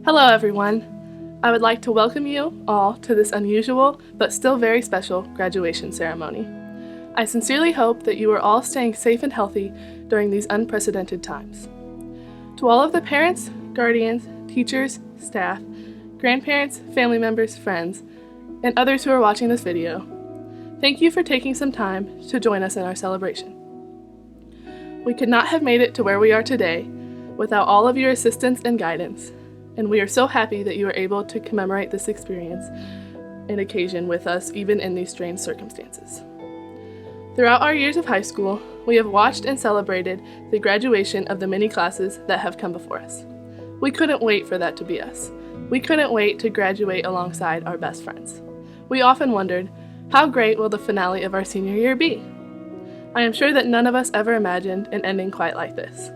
Hello everyone. I would like to welcome you all to this unusual but still very special graduation ceremony. I sincerely hope that you are all staying safe and healthy during these unprecedented times. To all of the parents, guardians, teachers, staff, grandparents, family members, friends, and others who are watching this video, thank you for taking some time to join us in our celebration. We could not have made it to where we are today without all of your assistance and guidance, and we are so happy that you are able to commemorate this experience and occasion with us even in these strange circumstances. Throughout our years of high school, we have watched and celebrated the graduation of the many classes that have come before us. We couldn't wait for that to be us. We couldn't wait to graduate alongside our best friends. We often wondered, how great will the finale of our senior year be? I am sure that none of us ever imagined an ending quite like this.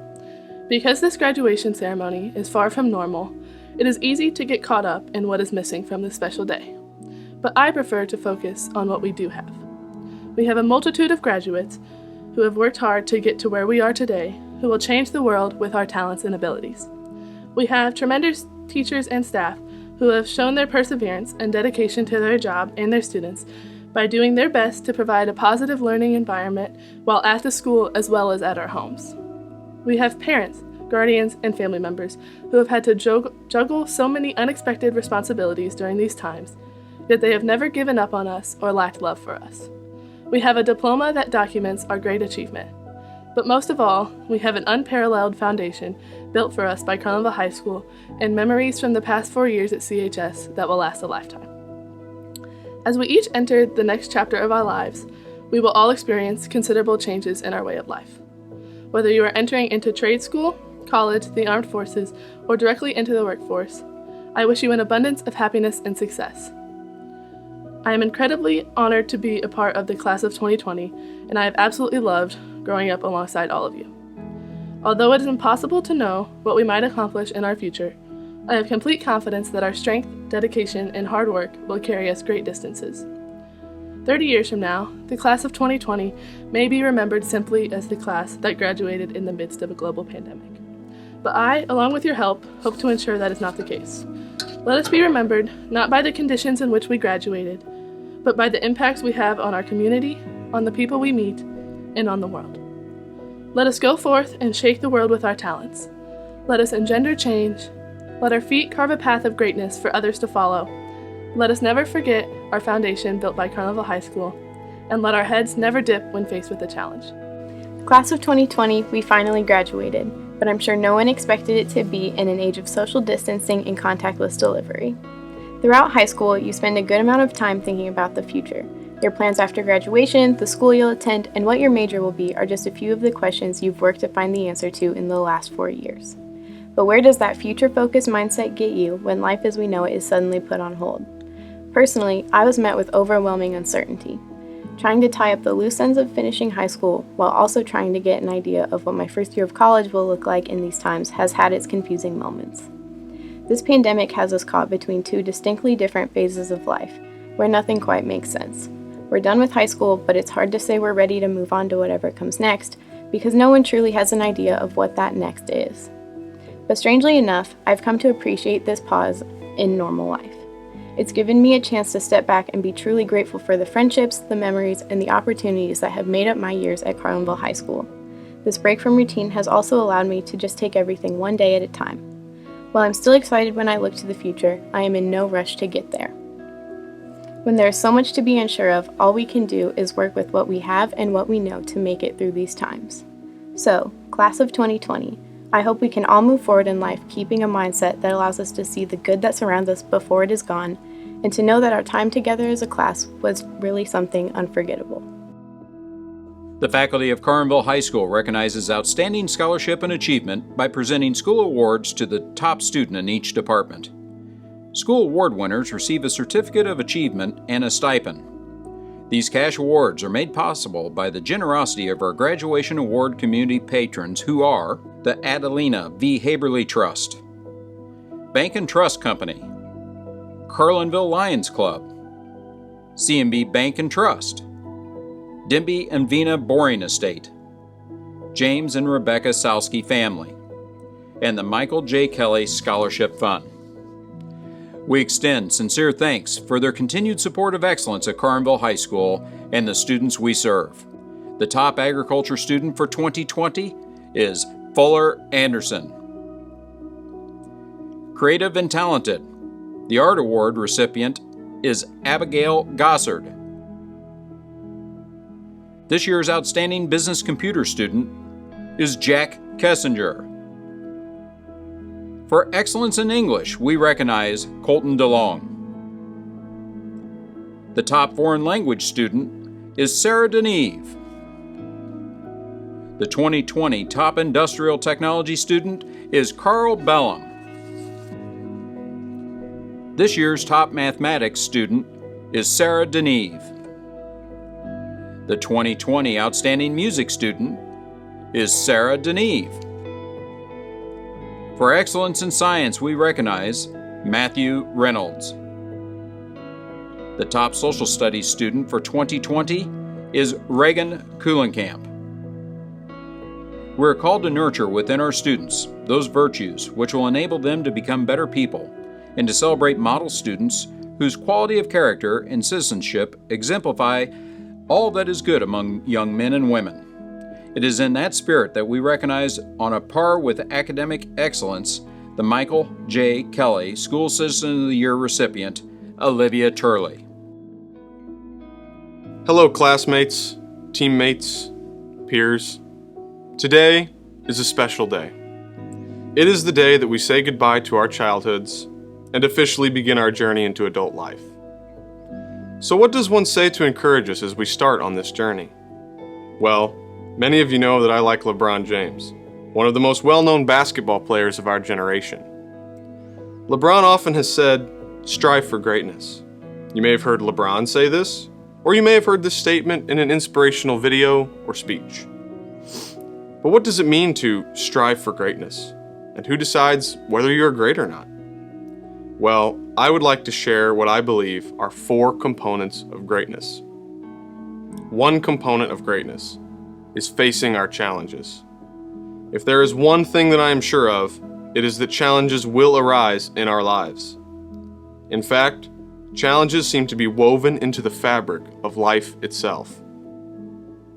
Because this graduation ceremony is far from normal, it is easy to get caught up in what is missing from this special day. But I prefer to focus on what we do have. We have a multitude of graduates who have worked hard to get to where we are today, who will change the world with our talents and abilities. We have tremendous teachers and staff who have shown their perseverance and dedication to their job and their students by doing their best to provide a positive learning environment while at the school as well as at our homes. We have parents, guardians, and family members who have had to juggle so many unexpected responsibilities during these times, yet they have never given up on us or lacked love for us. We have a diploma that documents our great achievement. But most of all, we have an unparalleled foundation built for us by Carlinville High School and memories from the past 4 years at CHS that will last a lifetime. As we each enter the next chapter of our lives, we will all experience considerable changes in our way of life. Whether you are entering into trade school, college, the armed forces, or directly into the workforce, I wish you an abundance of happiness and success. I am incredibly honored to be a part of the class of 2020, and I have absolutely loved growing up alongside all of you. Although it is impossible to know what we might accomplish in our future, I have complete confidence that our strength, dedication, and hard work will carry us great distances. 30 years from now, the class of 2020 may be remembered simply as the class that graduated in the midst of a global pandemic. But I, along with your help, hope to ensure that is not the case. Let us be remembered not by the conditions in which we graduated, but by the impacts we have on our community, on the people we meet, and on the world. Let us go forth and shake the world with our talents. Let us engender change. Let our feet carve a path of greatness for others to follow. Let us never forget our foundation built by Carlinville High School, and let our heads never dip when faced with a challenge. Class of 2020, we finally graduated, but I'm sure no one expected it to be in an age of social distancing and contactless delivery. Throughout high school, you spend a good amount of time thinking about the future. Your plans after graduation, the school you'll attend, and what your major will be are just a few of the questions you've worked to find the answer to in the last 4 years. But where does that future-focused mindset get you when life as we know it is suddenly put on hold? Personally, I was met with overwhelming uncertainty, trying to tie up the loose ends of finishing high school while also trying to get an idea of what my first year of college will look like in these times has had its confusing moments. This pandemic has us caught between two distinctly different phases of life, where nothing quite makes sense. We're done with high school, but it's hard to say we're ready to move on to whatever comes next, because no one truly has an idea of what that next is. But strangely enough, I've come to appreciate this pause in normal life. It's given me a chance to step back and be truly grateful for the friendships, the memories, and the opportunities that have made up my years at Carlinville High School. This break from routine has also allowed me to just take everything one day at a time. While I'm still excited when I look to the future, I am in no rush to get there. When there is so much to be unsure of, all we can do is work with what we have and what we know to make it through these times. So, class of 2020, I hope we can all move forward in life keeping a mindset that allows us to see the good that surrounds us before it is gone, and to know that our time together as a class was really something unforgettable. The faculty of Carlinville High School recognizes outstanding scholarship and achievement by presenting school awards to the top student in each department. School award winners receive a certificate of achievement and a stipend. These cash awards are made possible by the generosity of our Graduation Award community patrons who are the Adelina V. Haberly Trust, Bank and Trust Company, Carlinville Lions Club, C&B Bank and Trust, Dimby and Vina Boring Estate, James and Rebecca Salsky Family, and the Michael J. Kelly Scholarship Fund. We extend sincere thanks for their continued support of excellence at Carlinville High School and the students we serve. The top agriculture student for 2020 is Fuller Anderson. Creative and talented. The Art Award recipient is Abigail Gossard. This year's outstanding business computer student is Jack Kessinger. For excellence in English, we recognize Colton DeLong. The top foreign language student is Sarah Deneve. The 2020 top industrial technology student is Carl Bellum. This year's top mathematics student is Sarah Deneve. The 2020 outstanding music student is Sarah Deneve. For excellence in science, we recognize Matthew Reynolds. The top social studies student for 2020 is Reagan Kuhlenkamp. We're called to nurture within our students those virtues which will enable them to become better people and to celebrate model students whose quality of character and citizenship exemplify all that is good among young men and women. It is in that spirit that we recognize, on a par with academic excellence, the Michael J. Kelly School Citizen of the Year recipient, Olivia Turley. Hello, classmates, teammates, peers. Today is a special day. It is the day that we say goodbye to our childhoods and officially begin our journey into adult life. So what does one say to encourage us as we start on this journey? Well, many of you know that I like LeBron James, one of the most well-known basketball players of our generation. LeBron often has said, "Strive for greatness." You may have heard LeBron say this, or you may have heard this statement in an inspirational video or speech. But what does it mean to strive for greatness? And who decides whether you're great or not? Well, I would like to share what I believe are 4 components of greatness. One component of greatness is facing our challenges. If there is one thing that I am sure of, it is that challenges will arise in our lives. In fact, challenges seem to be woven into the fabric of life itself.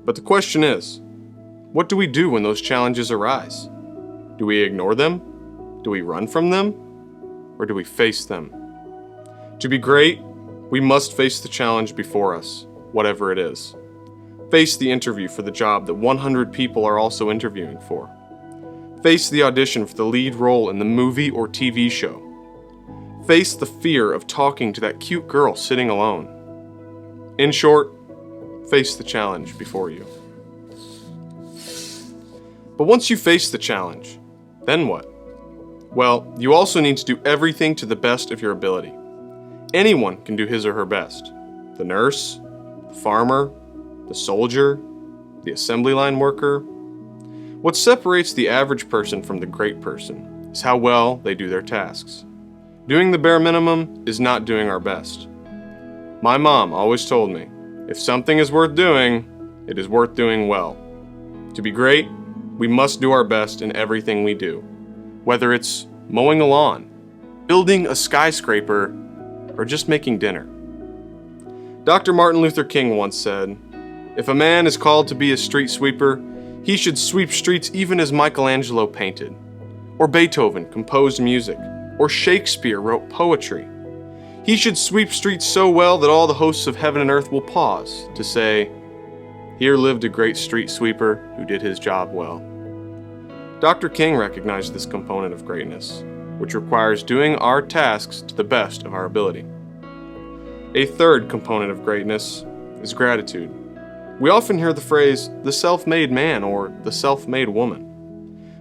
But the question is, what do we do when those challenges arise? Do we ignore them? Do we run from them? Or do we face them? To be great, we must face the challenge before us, whatever it is. Face the interview for the job that 100 people are also interviewing for. Face the audition for the lead role in the movie or TV show. Face the fear of talking to that cute girl sitting alone. In short, face the challenge before you. But once you face the challenge, then what? Well, you also need to do everything to the best of your ability. Anyone can do his or her best. The nurse, the farmer, the soldier, the assembly line worker. What separates the average person from the great person is how well they do their tasks. Doing the bare minimum is not doing our best. My mom always told me, if something is worth doing, it is worth doing well. To be great, we must do our best in everything we do, whether it's mowing a lawn, building a skyscraper, or just making dinner. Dr. Martin Luther King once said, "If a man is called to be a street sweeper, he should sweep streets even as Michelangelo painted, or Beethoven composed music, or Shakespeare wrote poetry. He should sweep streets so well that all the hosts of heaven and earth will pause to say, 'Here lived a great street sweeper who did his job well.'" Dr. King recognized this component of greatness, which requires doing our tasks to the best of our ability. A third component of greatness is gratitude. We often hear the phrase, "the self-made man" or "the self-made woman."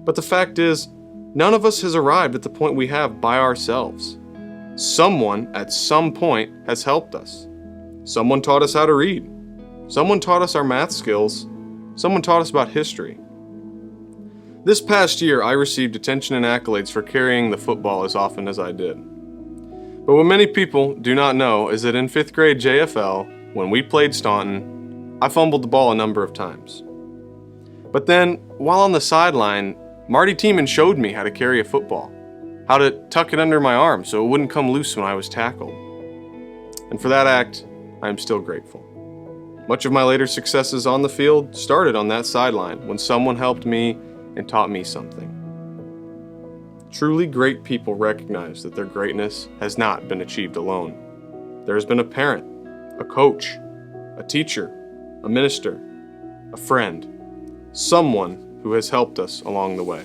But the fact is, none of us has arrived at the point we have by ourselves. Someone at some point has helped us. Someone taught us how to read. Someone taught us our math skills. Someone taught us about history. This past year, I received attention and accolades for carrying the football as often as I did. But what many people do not know is that in 5th grade JFL, when we played Staunton, I fumbled the ball a number of times. But then, while on the sideline, Marty Tiemann showed me how to carry a football. how to tuck it under my arm so it wouldn't come loose when I was tackled. And for that act, I am still grateful. Much of my later successes on the field started on that sideline when someone helped me and taught me something. Truly great people recognize that their greatness has not been achieved alone. There has been a parent, a coach, a teacher, a minister, a friend, someone who has helped us along the way.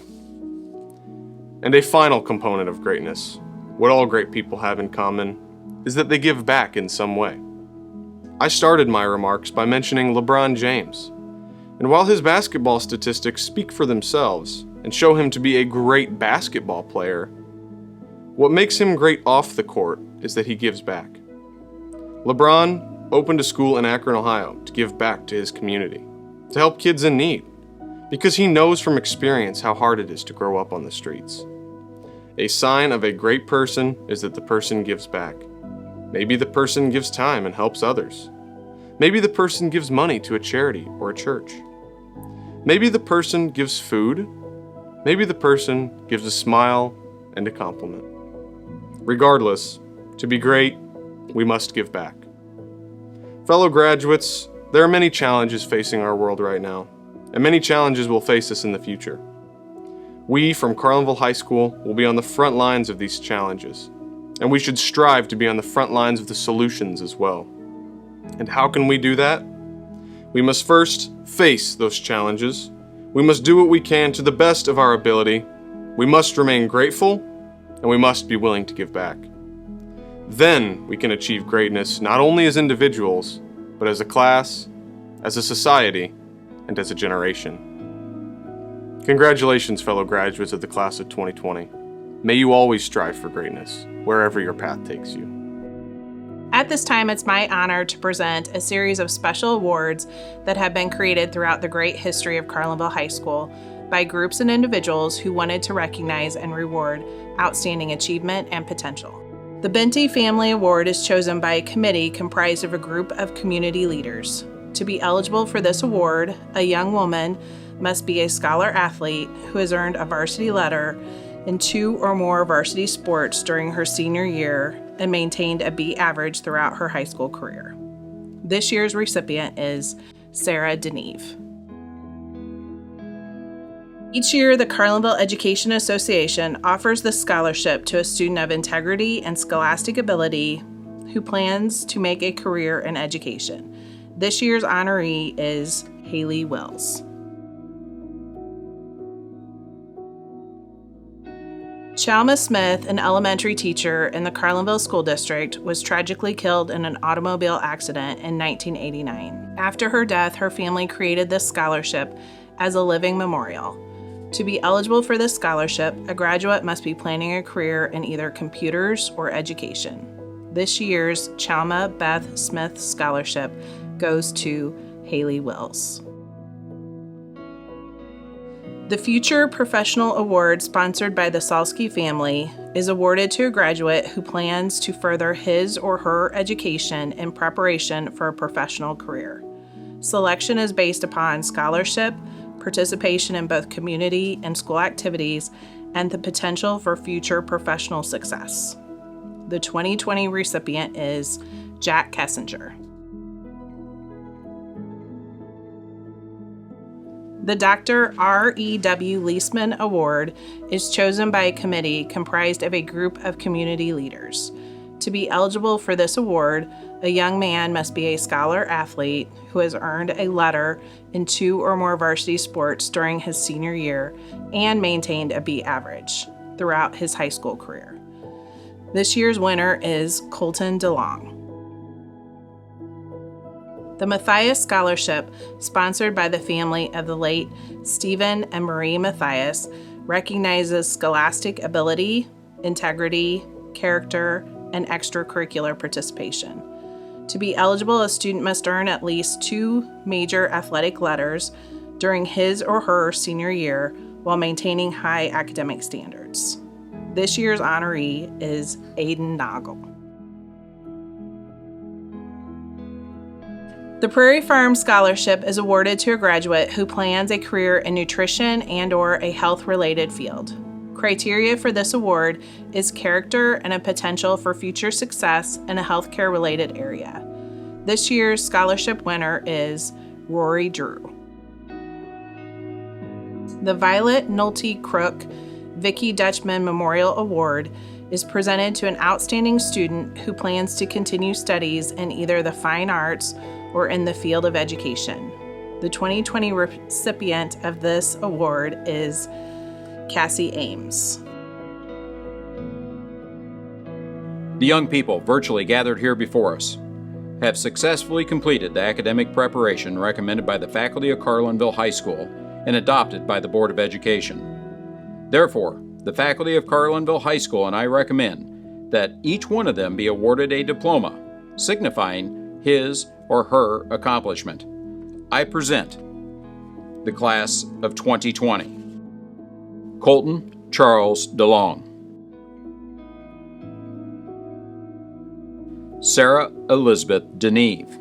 And a final component of greatness, what all great people have in common, is that they give back in some way. I started my remarks by mentioning LeBron James. And while his basketball statistics speak for themselves and show him to be a great basketball player, what makes him great off the court is that he gives back. LeBron opened a school in Akron, Ohio to give back to his community, to help kids in need, because he knows from experience how hard it is to grow up on the streets. A sign of a great person is that the person gives back. Maybe the person gives time and helps others. Maybe the person gives money to a charity or a church. Maybe the person gives food. Maybe the person gives a smile and a compliment. Regardless, to be great, we must give back. Fellow graduates, there are many challenges facing our world right now, and many challenges will face us in the future. We from Carlinville High School will be on the front lines of these challenges, and we should strive to be on the front lines of the solutions as well. And how can we do that? We must first face those challenges. We must do what we can to the best of our ability. We must remain grateful, and we must be willing to give back. Then we can achieve greatness not only as individuals, but as a class, as a society, and as a generation. Congratulations, fellow graduates of the class of 2020. May you always strive for greatness, wherever your path takes you. At this time, it's my honor to present a series of special awards that have been created throughout the great history of Carlinville High School by groups and individuals who wanted to recognize and reward outstanding achievement and potential. The Benty Family Award is chosen by a committee comprised of a group of community leaders. To be eligible for this award, a young woman must be a scholar athlete who has earned a varsity letter in 2 or more varsity sports during her senior year and maintained a B average throughout her high school career. This year's recipient is Sarah Deneve. Each year, the Carlinville Education Association offers this scholarship to a student of integrity and scholastic ability who plans to make a career in education. This year's honoree is Haley Wills. Chalma Smith, an elementary teacher in the Carlinville School District, was tragically killed in an automobile accident in 1989. After her death, her family created this scholarship as a living memorial. To be eligible for this scholarship, a graduate must be planning a career in either computers or education. This year's Chalma Beth Smith Scholarship goes to Haley Wills. The Future Professional Award, sponsored by the Salsky family, is awarded to a graduate who plans to further his or her education in preparation for a professional career. Selection is based upon scholarship, participation in both community and school activities, and the potential for future professional success. The 2020 recipient is Jack Kessinger. The Dr. R.E.W. Leisman Award is chosen by a committee comprised of a group of community leaders. To be eligible for this award, a young man must be a scholar athlete who has earned a letter in 2 or more varsity sports during his senior year and maintained a B average throughout his high school career. This year's winner is Colton DeLong. The Matthias Scholarship, sponsored by the family of the late Stephen and Marie Matthias, recognizes scholastic ability, integrity, character, and extracurricular participation. To be eligible, a student must earn at least 2 major athletic letters during his or her senior year while maintaining high academic standards. This year's honoree is Aiden Noggle. The Prairie Farm Scholarship is awarded to a graduate who plans a career in nutrition and/or a health-related field. Criteria for this award is character and a potential for future success in a healthcare-related area. This year's scholarship winner is Rory Drew. The Violet Nolte Crook Vicki Dutchman Memorial Award is presented to an outstanding student who plans to continue studies in either the fine arts or in the field of education. The 2020 recipient of this award is Cassie Ames. The young people virtually gathered here before us have successfully completed the academic preparation recommended by the faculty of Carlinville High School and adopted by the Board of Education. Therefore, the faculty of Carlinville High School and I recommend that each one of them be awarded a diploma signifying his or her accomplishment. I present the class of 2020. Colton Charles DeLong. Sarah Elizabeth Deneve.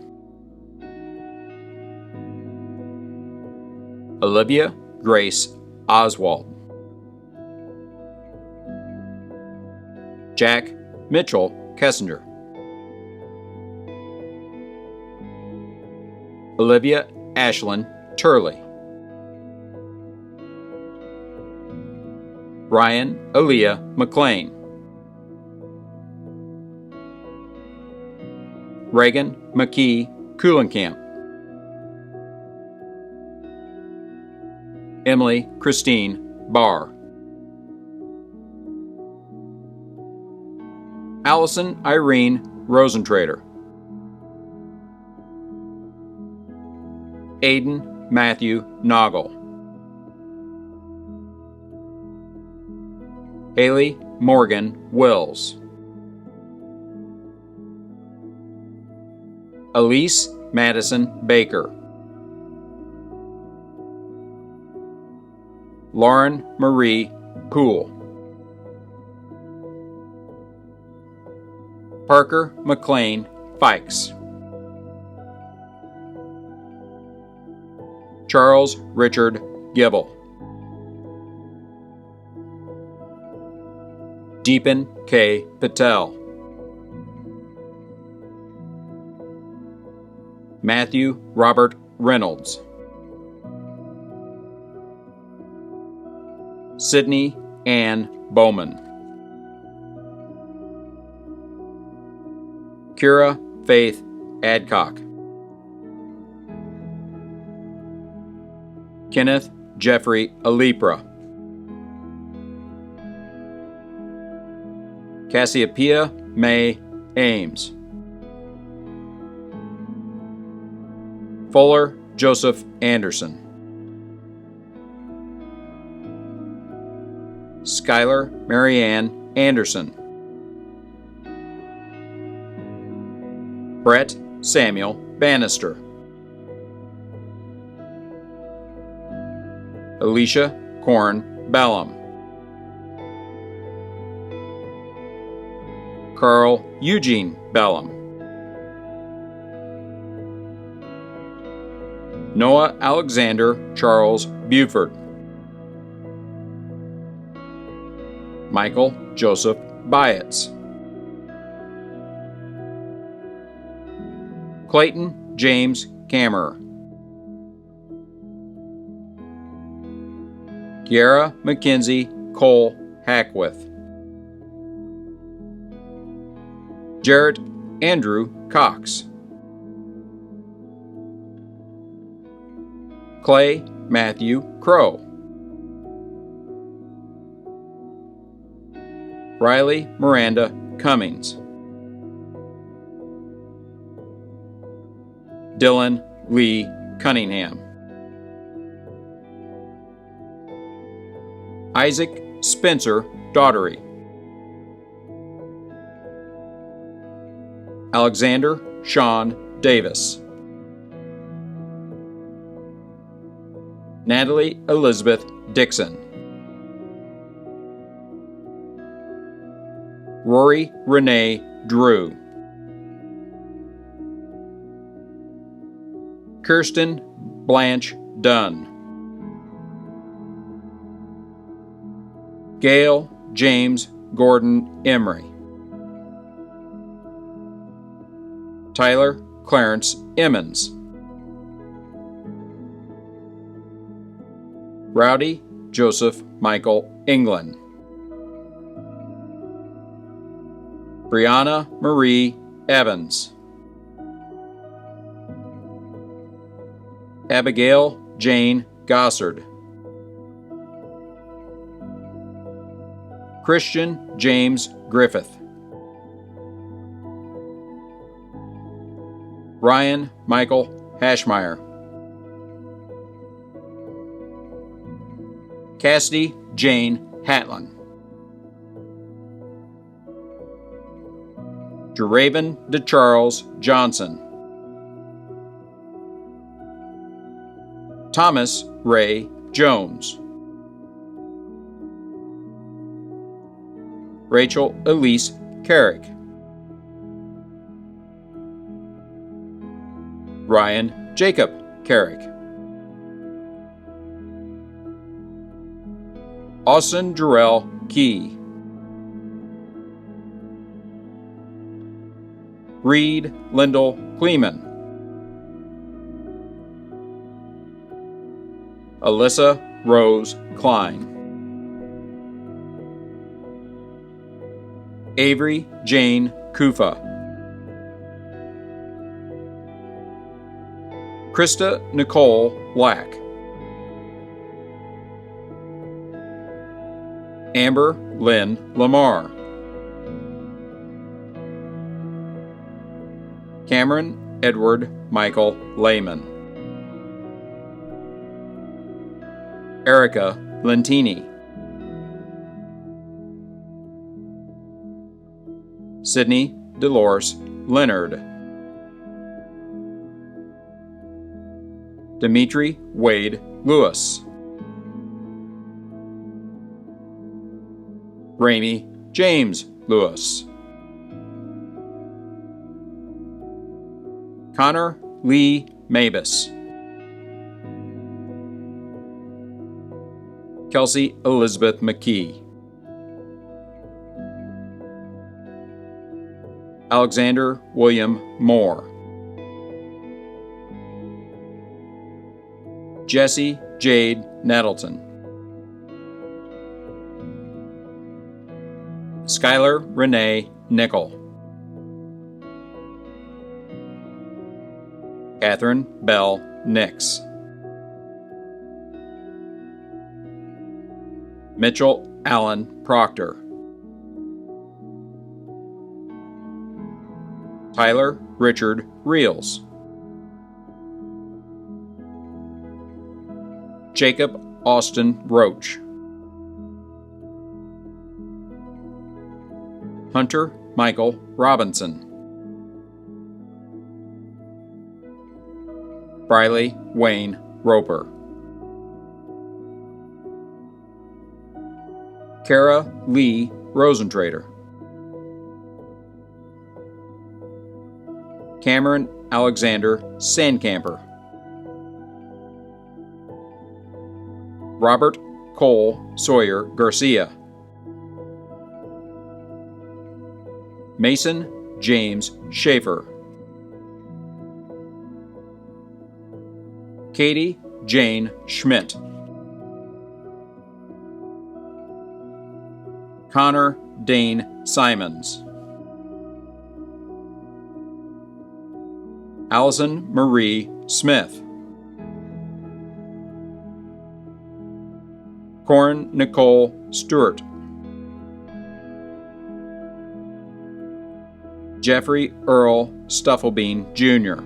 Olivia Grace Oswald. Jack Mitchell Kessinger. Olivia Ashlyn Turley. Ryan Aaliyah McLean. Reagan McKee Kuhlenkamp. Emily Christine Barr. Allison Irene Rosentrader. Aiden Matthew Noggle. Haley Morgan Wills. Elise Madison Baker. Lauren Marie Poole. Parker McLean Fikes. Charles Richard Gibble. Deepan K. Patel. Matthew Robert Reynolds. Sydney Ann Bowman. Kira Faith Adcock. Kenneth Jeffrey Alipra. Cassiopeia May Ames. Fuller Joseph Anderson. Skylar Marianne Anderson. Brett Samuel Bannister. Alicia Corn Bellum. Carl Eugene Bellum. Noah Alexander Charles Buford. Michael Joseph Byatts. Clayton James Kammerer. Kiara Mackenzie Cole Hackworth. Jarrett Andrew Cox. Clay Matthew Crow. Riley Miranda Cummings. Dylan Lee Cunningham. Isaac Spencer Daughtery. Alexander Sean Davis. Natalie Elizabeth Dixon. Rory Renee Drew. Kirsten Blanche Dunn. Gail James Gordon Emery. Tyler Clarence Emmons. Rowdy Joseph Michael England. Brianna Marie Evans. Abigail Jane Gossard. Christian James Griffith. Ryan Michael Hashmeyer. Cassidy Jane Hatlin. Jeraven DeCharles Johnson. Thomas Ray Jones. Rachel Elise Carrick. Ryan Jacob Carrick. Austin Jarrell Key. Reed Lyndall Kleeman. Alyssa Rose Klein. Avery Jane Kufa. Krista Nicole Black. Amber Lynn Lamar. Cameron Edward Michael Lehman. Erica Lentini. Sydney Dolores Leonard. Dimitri Wade Lewis. Ramey James Lewis. Connor Lee Mabus. Kelsey Elizabeth McKee. Alexander William Moore. Jesse Jade Nettleton. Skylar Renee Nickel. Catherine Bell Nix. Mitchell Allen Proctor. Tyler Richard Reels. Jacob Austin Roach. Hunter Michael Robinson. Briley Wayne Roper. Kara Lee Rosentrader. Cameron Alexander Sandcamper. Robert Cole Sawyer Garcia. Mason James Schaefer. Katie Jane Schmidt. Connor Dane Simons. Allison Marie Smith. Corin Nicole Stewart. Jeffrey Earl Stufflebean Jr.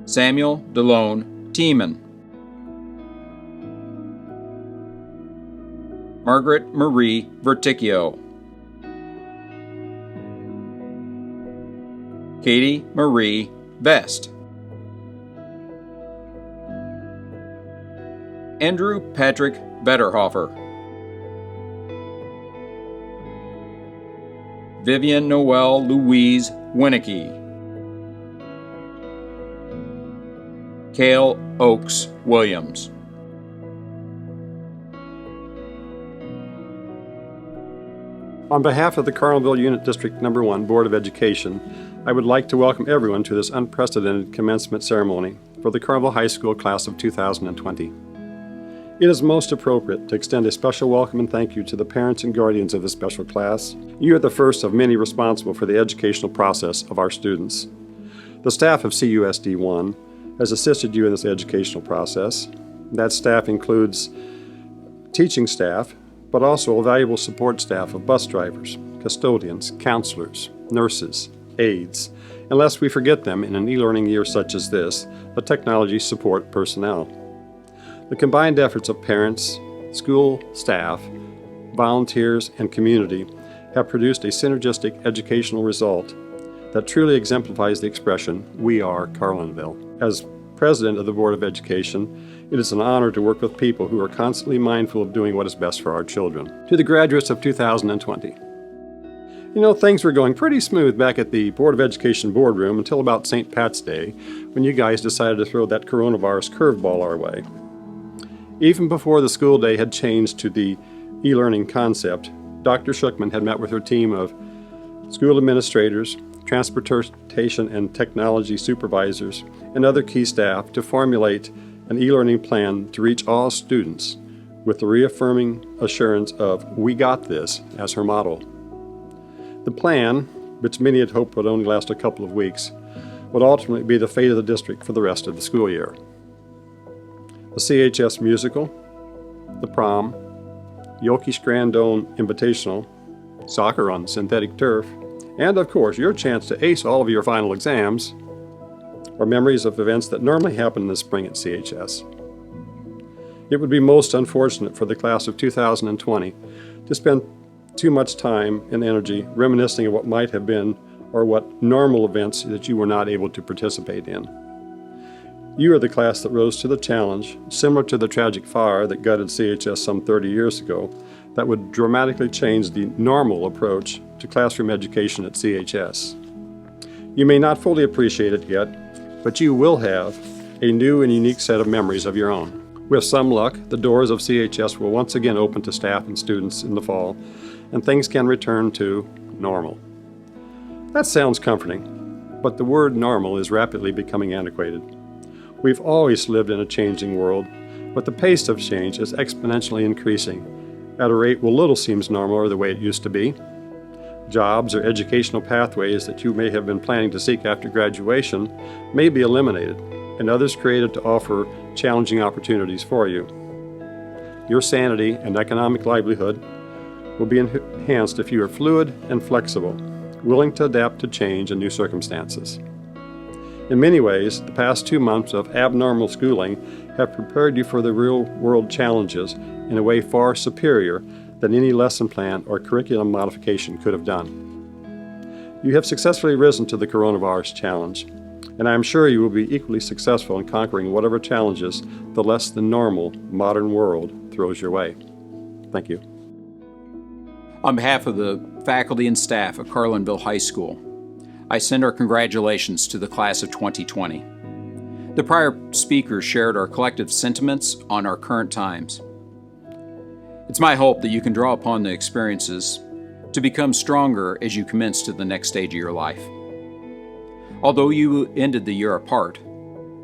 Samuel DeLone Tiemann. Margaret Marie Verticchio. Katie Marie Vest. Andrew Patrick Vetterhofer. Vivian Noel Louise Winnicky. Cale Oaks Williams. On behalf of the Carlinville Unit District No. 1 Board of Education, I would like to welcome everyone to this unprecedented commencement ceremony for the Carlinville High School class of 2020. It is most appropriate to extend a special welcome and thank you to the parents and guardians of this special class. You are the first of many responsible for the educational process of our students. The staff of CUSD 1 has assisted you in this educational process. That staff includes teaching staff, but also a valuable support staff of bus drivers, custodians, counselors, nurses, aides, and lest we forget them in an e-learning year such as this, the technology support personnel. The combined efforts of parents, school staff, volunteers, and community have produced a synergistic educational result that truly exemplifies the expression, "We are Carlinville." As President of the Board of Education, it is an honor to work with people who are constantly mindful of doing what is best for our children. To the graduates of 2020. You know, things were going pretty smooth back at the Board of Education boardroom until about St. Pat's Day, when you guys decided to throw that coronavirus curveball our way. Even before the school day had changed to the e-learning concept, Dr. Schuckman had met with her team of school administrators, transportation and technology supervisors, and other key staff to formulate an e-learning plan to reach all students with the reaffirming assurance of "We got this" as her motto. The plan, which many had hoped would only last a couple of weeks, would ultimately be the fate of the district for the rest of the school year. The CHS musical, the prom, Yoki's Grandone Invitational, soccer on synthetic turf, and of course your chance to ace all of your final exams are memories of events that normally happen in the spring at CHS. It would be most unfortunate for the class of 2020 to spend too much time and energy reminiscing of what might have been or what normal events that you were not able to participate in. You are the class that rose to the challenge, similar to the tragic fire that gutted CHS some 30 years ago, that would dramatically change the normal approach to classroom education at CHS. You may not fully appreciate it yet, but you will have a new and unique set of memories of your own. With some luck, the doors of CHS will once again open to staff and students in the fall, and things can return to normal. That sounds comforting, but the word normal is rapidly becoming antiquated. We've always lived in a changing world, but the pace of change is exponentially increasing at a rate where little seems normal or the way it used to be. Jobs or educational pathways that you may have been planning to seek after graduation may be eliminated, and others created to offer challenging opportunities for you. Your sanity and economic livelihood will be enhanced if you are fluid and flexible, willing to adapt to change and new circumstances. In many ways, the past 2 months of abnormal schooling have prepared you for the real-world challenges in a way far superior than any lesson plan or curriculum modification could have done. You have successfully risen to the coronavirus challenge, and I am sure you will be equally successful in conquering whatever challenges the less than normal modern world throws your way. Thank you. On behalf of the faculty and staff at Carlinville High School, I send our congratulations to the class of 2020. The prior speakers shared our collective sentiments on our current times. It's my hope that you can draw upon the experiences to become stronger as you commence to the next stage of your life. Although you ended the year apart,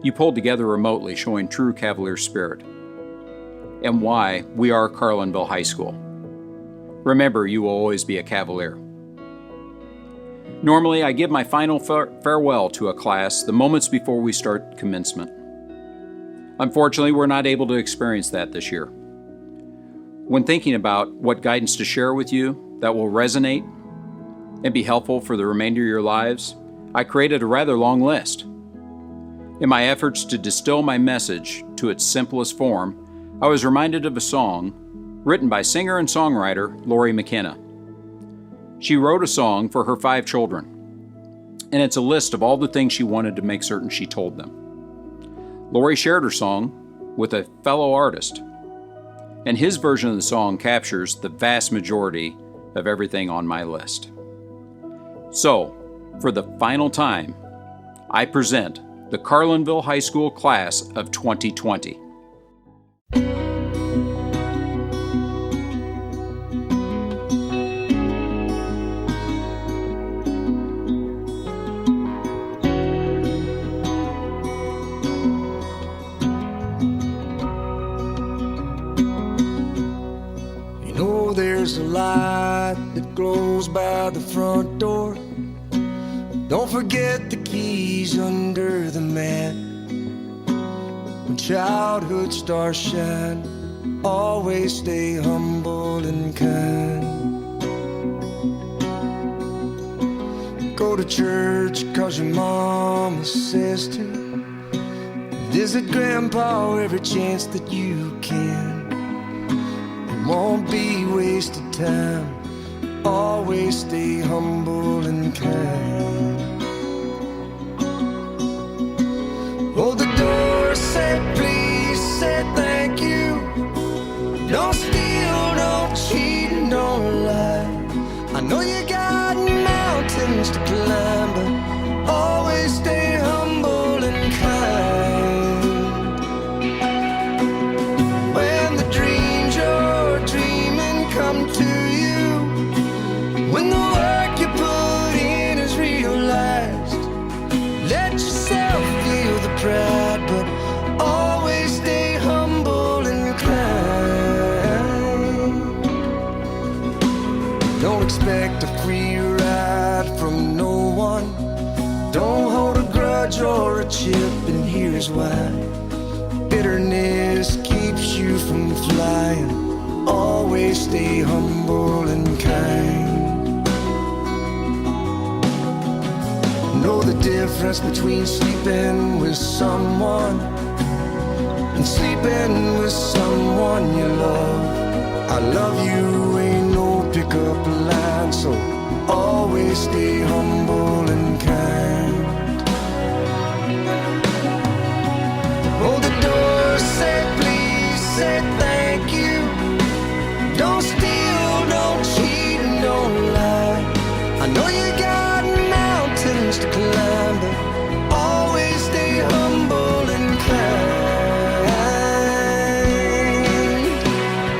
you pulled together remotely, showing true Cavalier spirit and why we are Carlinville High School. Remember, you will always be a Cavalier. Normally, I give my final farewell to a class the moments before we start commencement. Unfortunately, we're not able to experience that this year. When thinking about what guidance to share with you that will resonate and be helpful for the remainder of your lives, I created a rather long list. In my efforts to distill my message to its simplest form, I was reminded of a song written by singer and songwriter Lori McKenna. She wrote a song for her 5 children, and it's a list of all the things she wanted to make certain she told them. Lori shared her song with a fellow artist, and his version of the song captures the vast majority of everything on my list. So, for the final time, I present the Carlinville High School class of 2020. light that glows by the front door. Don't forget the keys under the mat. When childhood stars shine, always stay humble and kind. Go to church 'cause your mama says to. Visit grandpa every chance that you can. It won't be wasted time. Always stay humble and kind. Hold the door, say please, say thank you. Don't steal, don't cheat, and don't lie. I know you got mountains to climb, but always stay humble and kind. When the dreams you're dreaming come to you, when the work you put in is realized, let yourself feel the pride, but always stay humble and kind. Don't expect a free ride from no one. Don't hold a grudge or a chip, and here's why. Bitterness keeps you from flying. Always stay humble and kind. Know the difference between sleeping with someone and sleeping with someone you love. I love you ain't no pickup line, so always stay humble and kind. Hold the door, say please, say thank you. Don't steal, don't cheat, and don't lie. I know you got mountains to climb, but always stay humble and kind.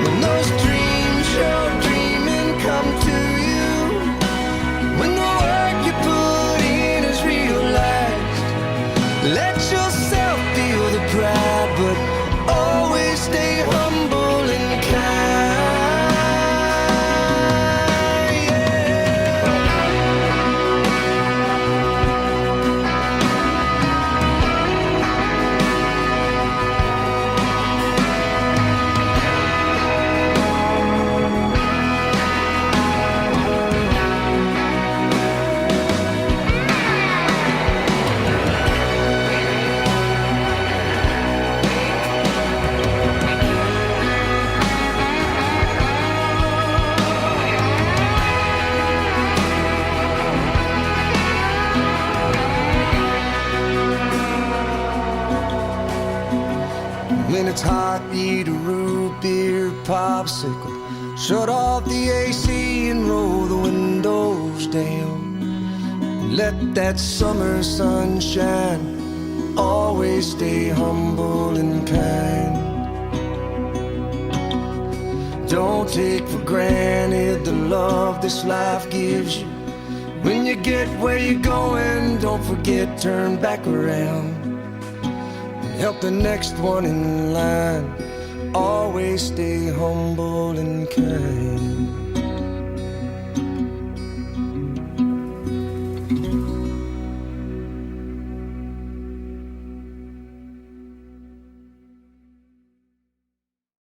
When those dreams you're dreaming come to you, when the work you put in is realized, let yourself feel the pride, but always stay humble and kind. When it's hot, eat a root beer popsicle. Shut off the AC and roll the windows down. Let that summer sun shine. Always stay humble and kind. Don't take for granted the love this life gives you. When you get where you're going, don't forget, turn back around. Help the next one in line. Always stay humble and kind.